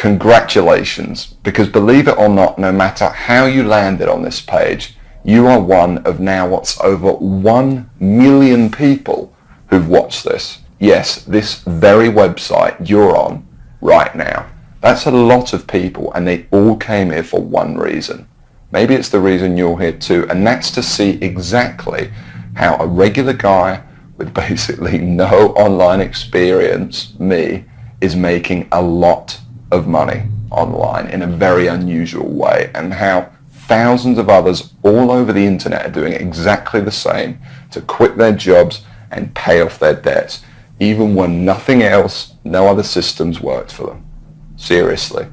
congratulations, because believe it or not, no matter how you landed on this page, you are one of now what's over 1 million people who've watched this. Yes, this very website you're on right now. That's a lot of people, and they all came here for one reason. Maybe it's the reason you're here too, and that's to see exactly how a regular guy with basically no online experience, me, is making a lot of money online in a very unusual way, and how thousands of others all over the internet are doing exactly the same to quit their jobs and pay off their debts, even when nothing else, no other systems worked for them. Seriously.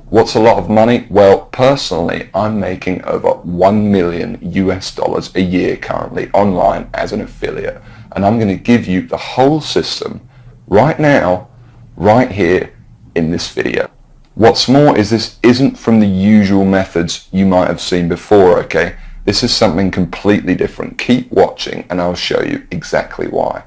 What's a lot of money? Well, personally, I'm making over 1 million US dollars a year currently online as an affiliate. And I'm going to give you the whole system right now, right here in this video. What's more is this isn't from the usual methods you might have seen before, okay? This is something completely different. Keep watching and I'll show you exactly why.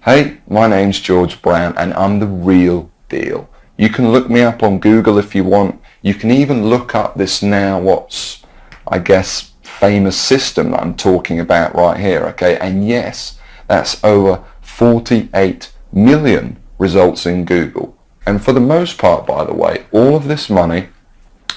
Hey, my name's George Brown and I'm the real deal. You can look me up on Google if you want. You can even look up this now what's, I guess, famous system that I'm talking about right here, okay? And yes, that's over 48 million results in Google. And for the most part, by the way, all of this money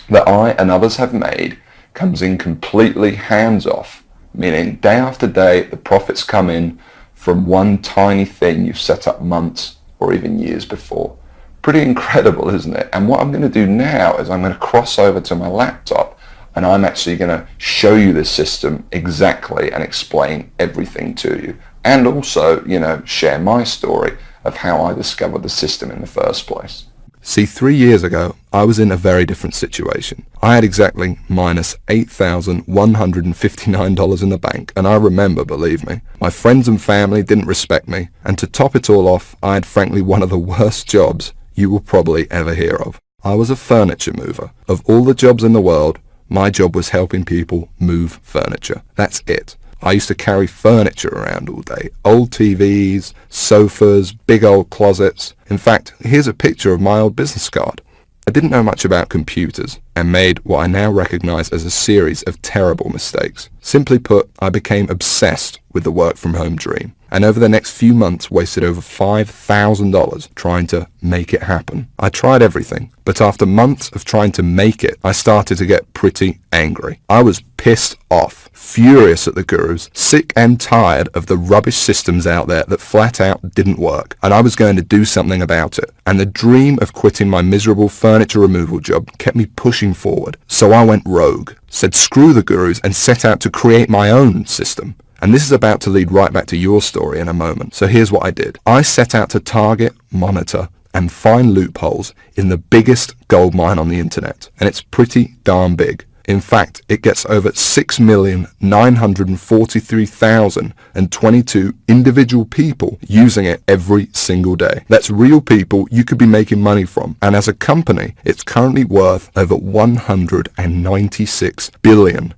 that I and others have made comes in completely hands-off, meaning day after day the profits come in from one tiny thing you've set up months or even years before. Pretty incredible, isn't it? And what I'm going to do now is I'm going to cross over to my laptop and I'm actually going to show you this system exactly and explain everything to you. And also, you know, share my story of how I discovered the system in the first place. See, 3 years ago, I was in a very different situation. I had exactly minus $8,159 in the bank, and I remember, believe me, my friends and family didn't respect me, and to top it all off, I had frankly one of the worst jobs you will probably ever hear of. I was a furniture mover. Of all the jobs in the world, my job was helping people move furniture. That's it. I used to carry furniture around all day. Old TVs, sofas, big old closets. In fact, here's a picture of my old business card. I didn't know much about computers and made what I now recognize as a series of terrible mistakes. Simply put, I became obsessed with the work from home dream, and over the next few months wasted over $5,000 trying to make it happen. I tried everything, but after months of trying to make it, I started to get pretty angry. I was pissed off, furious at the gurus, sick and tired of the rubbish systems out there that flat out didn't work, and I was going to do something about it. And the dream of quitting my miserable furniture removal job kept me pushing forward. So I went rogue, said screw the gurus, and set out to create my own system. And this is about to lead right back to your story in a moment. So here's what I did. I set out to target, monitor, and find loopholes in the biggest gold mine on the internet. And it's pretty darn big. In fact, it gets over 6,943,022 individual people using it every single day. That's real people you could be making money from. And as a company, it's currently worth over $196 billion.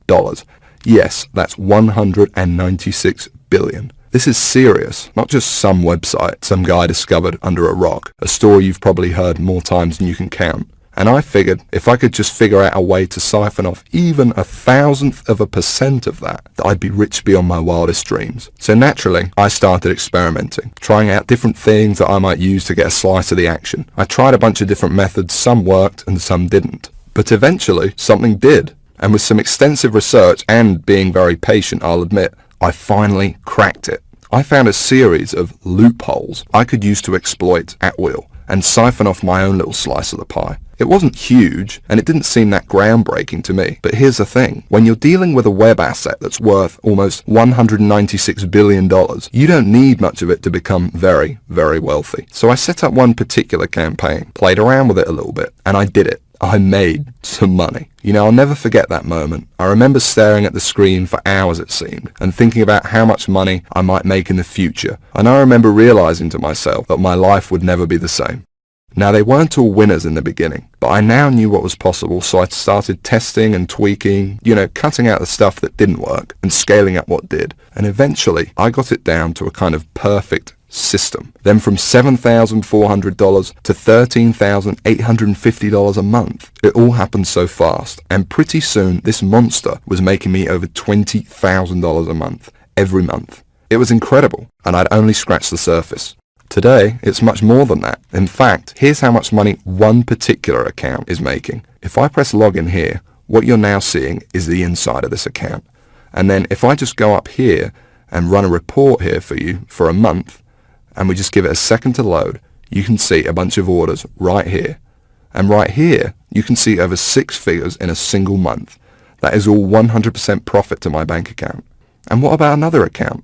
Yes, that's 196 billion. This is serious, not just some website some guy discovered under a rock, a story you've probably heard more times than you can count. And I figured if I could just figure out a way to siphon off even 1,000% of that, I'd be rich beyond my wildest dreams. So naturally, I started experimenting, trying out different things that I might use to get a slice of the action. I tried a bunch of different methods, some worked and some didn't. But eventually, something did. And with some extensive research and being very patient, I'll admit, I finally cracked it. I found a series of loopholes I could use to exploit at will and siphon off my own little slice of the pie. It wasn't huge, and it didn't seem that groundbreaking to me. But here's the thing. When you're dealing with a web asset that's worth almost $196 billion, you don't need much of it to become very, very wealthy. So I set up one particular campaign, played around with it a little bit, and I did it. I made some money. You know, I'll never forget that moment. I remember staring at the screen for hours, it seemed, and thinking about how much money I might make in the future. And I remember realizing to myself that my life would never be the same. Now, they weren't all winners in the beginning, but I now knew what was possible, so I started testing and tweaking, cutting out the stuff that didn't work and scaling up what did. And eventually, I got it down to a kind of perfect system. Then from $7,400 to $13,850 a month. It all happened so fast, and pretty soon this monster was making me over $20,000 a month, every month. It was incredible, and I'd only scratched the surface. Today, it's much more than that. In fact, here's how much money one particular account is making. If I press login here, what you're now seeing is the inside of this account. And then if I just go up here and run a report here for you for a month, and we just give it a second to load, you can see a bunch of orders right here. And right here, you can see over 6 figures in a single month. That is all 100% profit to my bank account. And what about another account?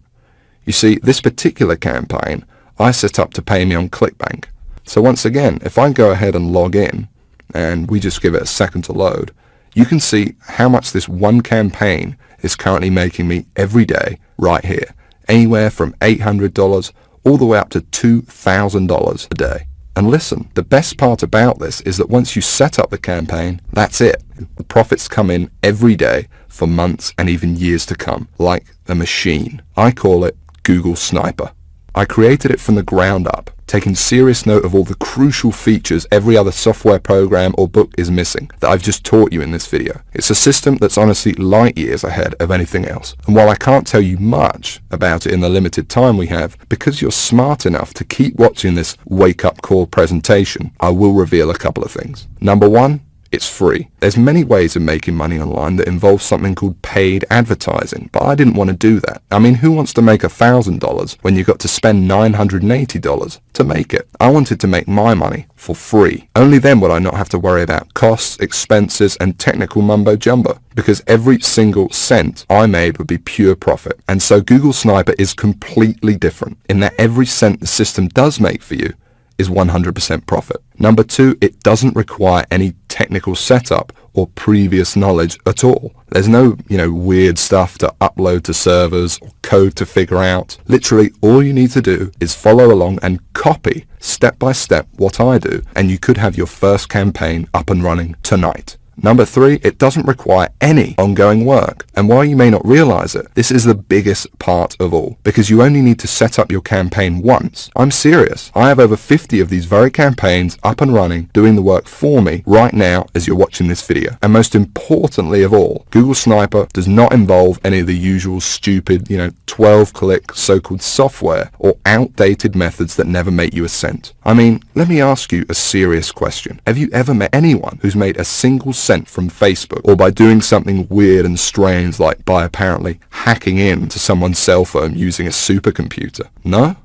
You see, this particular campaign, I set up to pay me on ClickBank. So once again, if I go ahead and log in, and we just give it a second to load, you can see how much this one campaign is currently making me every day right here. Anywhere from $800 all the way up to $2,000 a day. And listen, the best part about this is that once you set up the campaign, that's it. The profits come in every day for months and even years to come, like a machine. I call it Google Sniper. I created it from the ground up, taking serious note of all the crucial features every other software program or book is missing that I've just taught you in this video. It's a system that's honestly light years ahead of anything else. And while I can't tell you much about it in the limited time we have, because you're smart enough to keep watching this wake-up call presentation, I will reveal a couple of things. Number one, it's free. There's many ways of making money online that involve something called paid advertising, but I didn't want to do that. I mean, who wants to make $1,000 when you got to spend $980 to make it? I wanted to make my money for free. Only then would I not have to worry about costs, expenses, and technical mumbo jumbo, because every single cent I made would be pure profit. And so Google Sniper is completely different in that every cent the system does make for you is 100% profit. Number two, it doesn't require any technical setup or previous knowledge at all. There's no, weird stuff to upload to servers or code to figure out. Literally, all you need to do is follow along and copy step by step what I do, and you could have your first campaign up and running tonight. Number three, it doesn't require any ongoing work. And while you may not realize it, this is the biggest part of all, because you only need to set up your campaign once. I'm serious. I have over 50 of these very campaigns up and running, doing the work for me right now as you're watching this video. And most importantly of all, Google Sniper does not involve any of the usual stupid, 12-click so-called software or outdated methods that never make you a cent. I mean, let me ask you a serious question. Have you ever met anyone who's made a single cent from Facebook, or by doing something weird and strange like by apparently hacking into someone's cell phone using a supercomputer? No?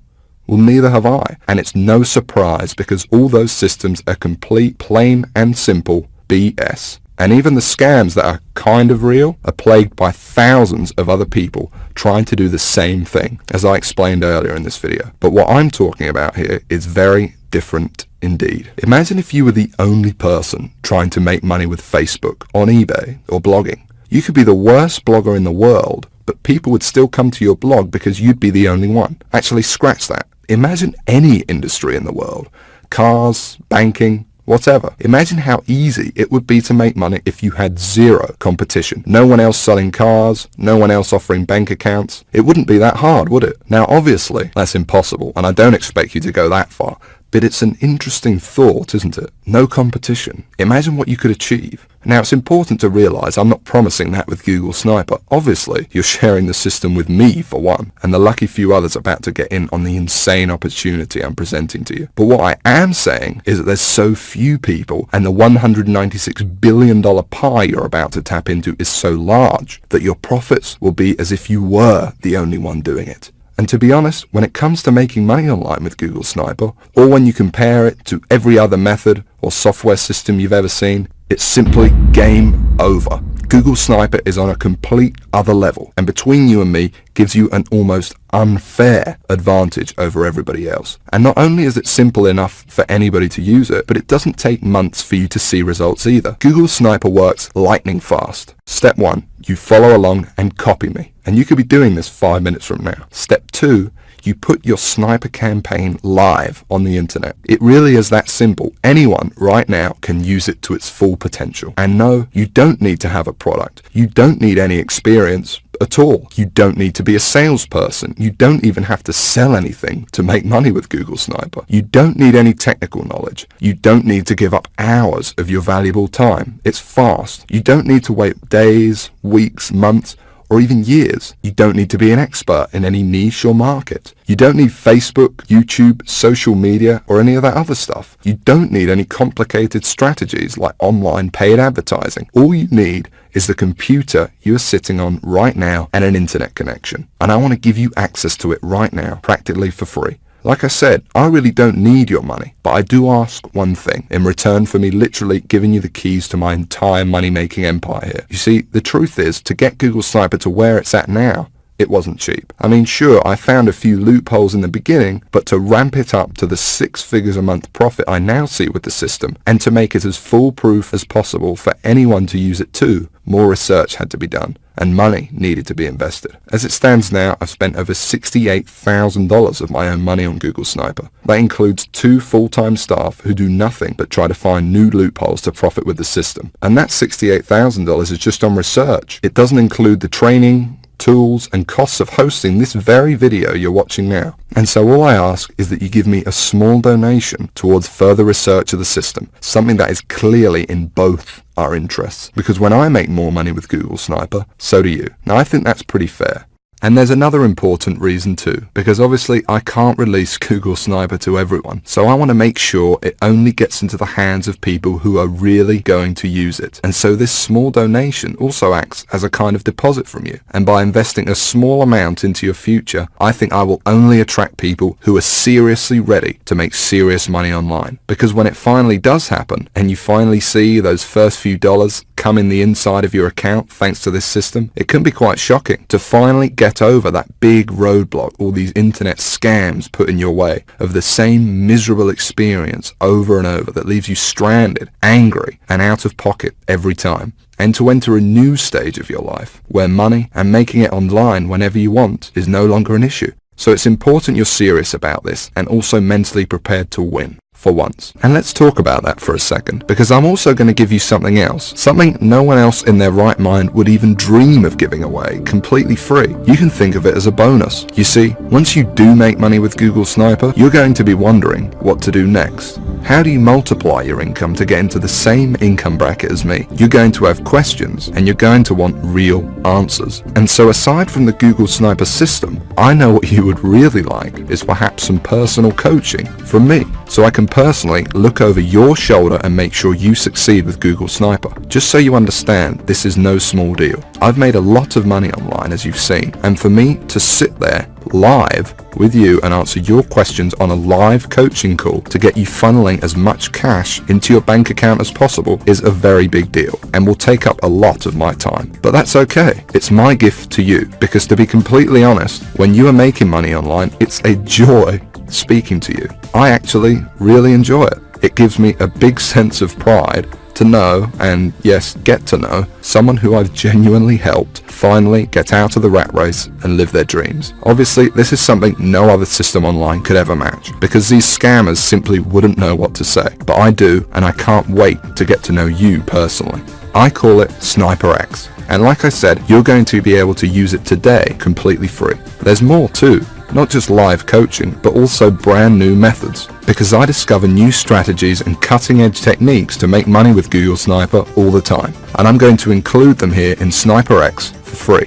Well, neither have I. And it's no surprise, because all those systems are complete, plain and simple BS. And even the scams that are kind of real are plagued by thousands of other people trying to do the same thing, as I explained earlier in this video. But what I'm talking about here is very different indeed. Imagine if you were the only person trying to make money with Facebook, on eBay, or blogging. You could be the worst blogger in the world, but people would still come to your blog because you'd be the only one. Actually, scratch that. Imagine any industry in the world. Cars, banking, whatever. Imagine how easy it would be to make money if you had zero competition. No one else selling cars, no one else offering bank accounts. It wouldn't be that hard, would it? Now, obviously, that's impossible, and I don't expect you to go that far. But it's an interesting thought, isn't it? No competition. Imagine what you could achieve. Now, it's important to realize I'm not promising that with Google Sniper. Obviously, you're sharing the system with me for one, and the lucky few others about to get in on the insane opportunity I'm presenting to you. But what I am saying is that there's so few people, and the $196 billion pie you're about to tap into is so large that your profits will be as if you were the only one doing it. And to be honest, when it comes to making money online with Google Sniper, or when you compare it to every other method or software system you've ever seen, it's simply game over. Google Sniper is on a complete other level, and between you and me gives you an almost unfair advantage over everybody else. And not only is it simple enough for anybody to use it, but it doesn't take months for you to see results either. Google Sniper works lightning fast. Step 1, you follow along and copy me. And you could be doing this 5 minutes from now. Step 2, you put your sniper campaign live on the internet. It really is that simple. Anyone right now can use it to its full potential. And no, you don't need to have a product. You don't need any experience at all. You don't need to be a salesperson. You don't even have to sell anything to make money with Google Sniper. You don't need any technical knowledge. You don't need to give up hours of your valuable time. It's fast. You don't need to wait days, weeks, months, or even years. You don't need to be an expert in any niche or market. You don't need Facebook, YouTube, social media, or any of that other stuff. You don't need any complicated strategies like online paid advertising. All you need is the computer you are sitting on right now and an internet connection. And I want to give you access to it right now, practically for free. Like I said, I really don't need your money, but I do ask one thing in return for me literally giving you the keys to my entire money-making empire here. You see, the truth is, to get Google Sniper to where it's at now, it wasn't cheap. I mean, sure, I found a few loopholes in the beginning, but to ramp it up to the 6 figures a month profit I now see with the system, and to make it as foolproof as possible for anyone to use it too, more research had to be done, and money needed to be invested. As it stands now, I've spent over $68,000 of my own money on Google Sniper. That includes 2 full-time staff who do nothing but try to find new loopholes to profit with the system. And that $68,000 is just on research. It doesn't include the training, tools and costs of hosting this very video you're watching now. And so all I ask is that you give me a small donation towards further research of the system, something that is clearly in both our interests. Because when I make more money with Google Sniper, so do you. Now I think that's pretty fair. And there's another important reason too, because obviously I can't release Google Sniper to everyone, so I want to make sure it only gets into the hands of people who are really going to use it. And so this small donation also acts as a kind of deposit from you. And by investing a small amount into your future, I think I will only attract people who are seriously ready to make serious money online. Because when it finally does happen, and you finally see those first few dollars come in the inside of your account thanks to this system, it can be quite shocking to finally get over that big roadblock all these internet scams put in your way of the same miserable experience over and over that leaves you stranded, angry, and out of pocket every time. And to enter a new stage of your life where money and making it online whenever you want is no longer an issue. So it's important you're serious about this and also mentally prepared to win. For once. And let's talk about that for a second, because I'm also going to give you something else, something no one else in their right mind would even dream of giving away completely free. You can think of it as a bonus. You see, once you do make money with Google Sniper, you're going to be wondering what to do next. How do you multiply your income to get into the same income bracket as me? You're going to have questions and you're going to want real answers. And so aside from the Google Sniper system, I know what you would really like is perhaps some personal coaching from me, so I can personally look over your shoulder and make sure you succeed with Google Sniper. Just so you understand, this is no small deal. I've made a lot of money online, as you've seen, and for me to sit there live with you and answer your questions on a live coaching call to get you funneling as much cash into your bank account as possible is a very big deal and will take up a lot of my time. But that's okay. It's my gift to you, because to be completely honest, when you are making money online, it's a joy speaking to you. I actually really enjoy it. It gives me a big sense of pride to know, and yes, get to know, someone who I've genuinely helped finally get out of the rat race and live their dreams. Obviously, this is something no other system online could ever match, because these scammers simply wouldn't know what to say. But I do, and I can't wait to get to know you personally. I call it sniperx. And like I said, you're going to be able to use it today completely free. There's more too. Not just live coaching, but also brand new methods. Because I discover new strategies and cutting edge techniques to make money with Google Sniper all the time. And I'm going to include them here in sniperx for free.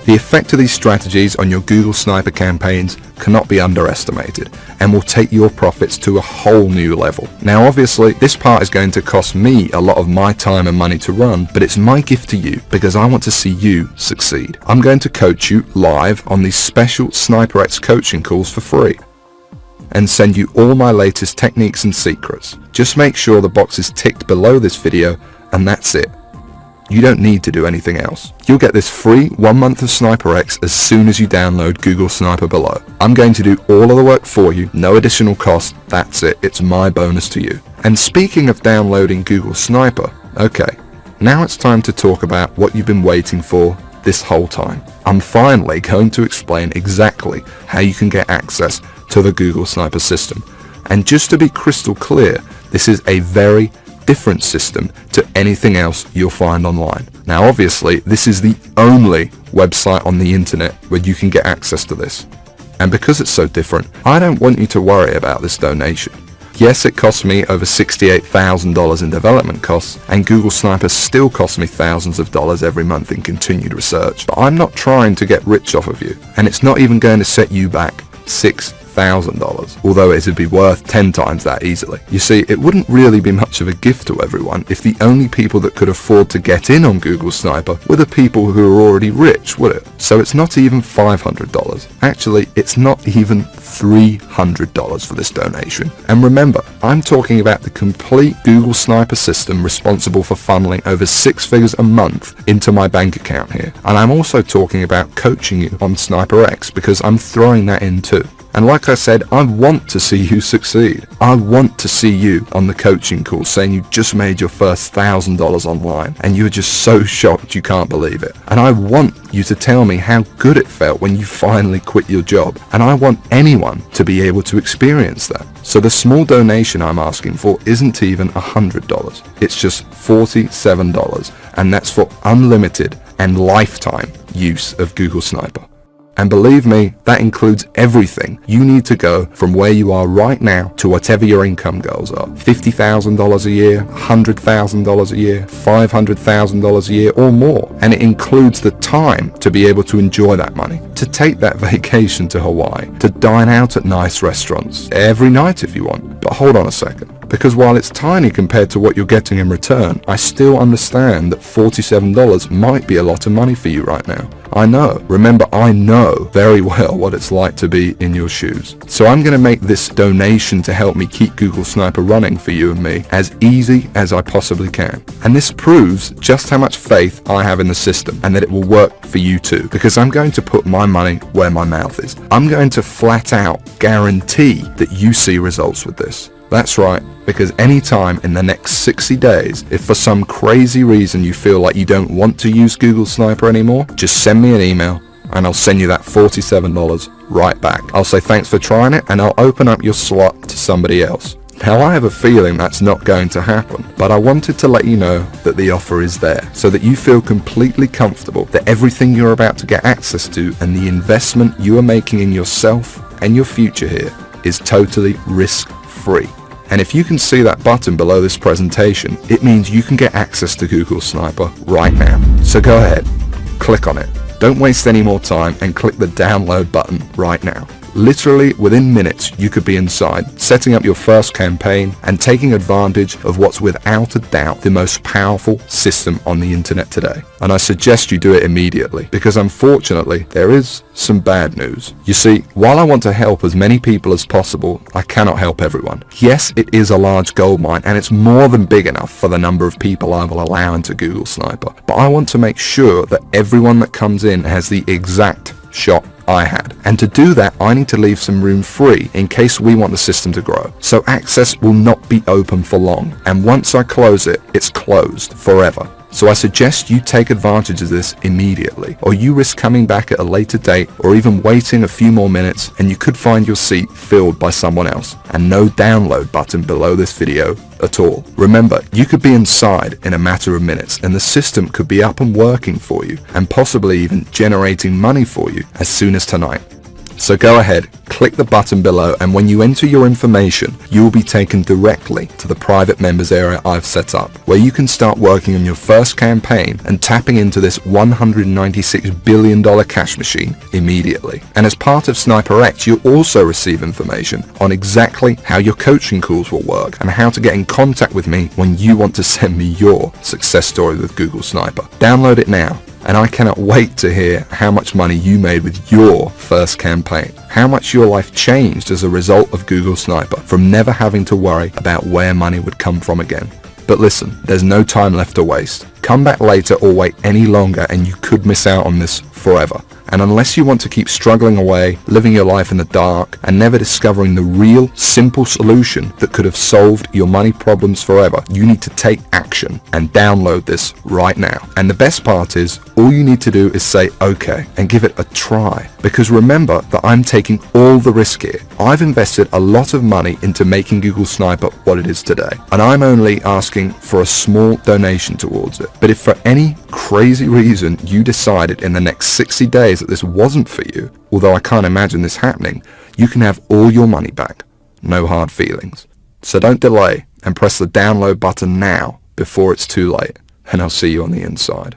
The effect of these strategies on your Google Sniper campaigns cannot be underestimated and will take your profits to a whole new level. Now obviously this part is going to cost me a lot of my time and money to run, but it's my gift to you because I want to see you succeed. I'm going to coach you live on these special sniperx coaching calls for free and send you all my latest techniques and secrets. Just make sure the box is ticked below this video and that's it. You don't need to do anything else. You'll get this free 1 month of sniperx as soon as you download Google Sniper below. I'm going to do all of the work for you, no additional cost, that's it, it's my bonus to you. And speaking of downloading Google Sniper, okay, now it's time to talk about what you've been waiting for this whole time. I'm finally going to explain exactly how you can get access to the Google Sniper system. And just to be crystal clear, this is a very different system to anything else you'll find online. Now obviously this is the only website on the internet where you can get access to this. And because it's so different, I don't want you to worry about this donation. Yes, it cost me over $68,000 in development costs, and Google Sniper still costs me thousands of dollars every month in continued research, but I'm not trying to get rich off of you, and it's not even going to set you back $6,000, although it would be worth 10 times that easily. You see, it wouldn't really be much of a gift to everyone if the only people that could afford to get in on Google Sniper were the people who are already rich, would it? So it's not even $500. Actually, it's not even $300 for this donation. And remember, I'm talking about the complete Google Sniper system responsible for funneling over 6 figures a month into my bank account here. And I'm also talking about coaching you on sniperx, because I'm throwing that in too. And like I said, I want to see you succeed. I want to see you on the coaching call saying you just made your first $1,000 online and you're just so shocked you can't believe it. And I want you to tell me how good it felt when you finally quit your job. And I want anyone to be able to experience that. So the small donation I'm asking for isn't even $100. It's just $47, and that's for unlimited and lifetime use of Google Sniper. And believe me, that includes everything you need to go from where you are right now to whatever your income goals are. $50,000 a year, $100,000 a year, $500,000 a year or more. And it includes the time to be able to enjoy that money, to take that vacation to Hawaii, to dine out at nice restaurants every night if you want. But hold on a second. Because while it's tiny compared to what you're getting in return, I still understand that $47 might be a lot of money for you right now. I know. Remember, I know very well what it's like to be in your shoes. So I'm going to make this donation to help me keep Google Sniper running for you and me as easy as I possibly can. And this proves just how much faith I have in the system and that it will work for you too, because I'm going to put my money where my mouth is. I'm going to flat out guarantee that you see results with this. That's right, because anytime in the next 60 days, if for some crazy reason you feel like you don't want to use Google Sniper anymore, just send me an email and I'll send you that $47 right back. I'll say thanks for trying it and I'll open up your slot to somebody else. Now I have a feeling that's not going to happen, but I wanted to let you know that the offer is there so that you feel completely comfortable that everything you're about to get access to and the investment you are making in yourself and your future here is totally risk-free. And if you can see that button below this presentation, it means you can get access to Google Sniper right now. So go ahead, click on it. Don't waste any more time and click the download button right now. Literally within minutes you could be inside, setting up your first campaign and taking advantage of what's without a doubt the most powerful system on the internet today. And I suggest you do it immediately, because unfortunately there is some bad news. You see, while I want to help as many people as possible, I cannot help everyone. Yes, it is a large goldmine and it's more than big enough for the number of people I will allow into Google Sniper, but I want to make sure that everyone that comes in has the exact shot I had. And to do that, I need to leave some room free in case we want the system to grow. So access will not be open for long. And once I close it, it's closed forever. So I suggest you take advantage of this immediately, or you risk coming back at a later date or even waiting a few more minutes and you could find your seat filled by someone else. And no download button below this video at all. Remember, you could be inside in a matter of minutes and the system could be up and working for you and possibly even generating money for you as soon as tonight. So go ahead, click the button below, and when you enter your information, you will be taken directly to the private members area I've set up, where you can start working on your first campaign and tapping into this $196 billion cash machine immediately. And as part of sniperx, you'll also receive information on exactly how your coaching calls will work and how to get in contact with me when you want to send me your success story with Google Sniper. Download it now. And I cannot wait to hear how much money you made with your first campaign. How much your life changed as a result of Google Sniper, from never having to worry about where money would come from again. But listen, there's no time left to waste. Come back later or wait any longer and you could miss out on this forever. And unless you want to keep struggling away, living your life in the dark, and never discovering the real, simple solution that could have solved your money problems forever, you need to take action and download this right now. And the best part is, all you need to do is say okay and give it a try. Because remember that I'm taking all the risk here. I've invested a lot of money into making Google Sniper what it is today, and I'm only asking for a small donation towards it. But if for any crazy reason you decided in the next 60 days that this wasn't for you, although I can't imagine this happening, you can have all your money back. No hard feelings. So don't delay and press the download button now before it's too late, and I'll see you on the inside.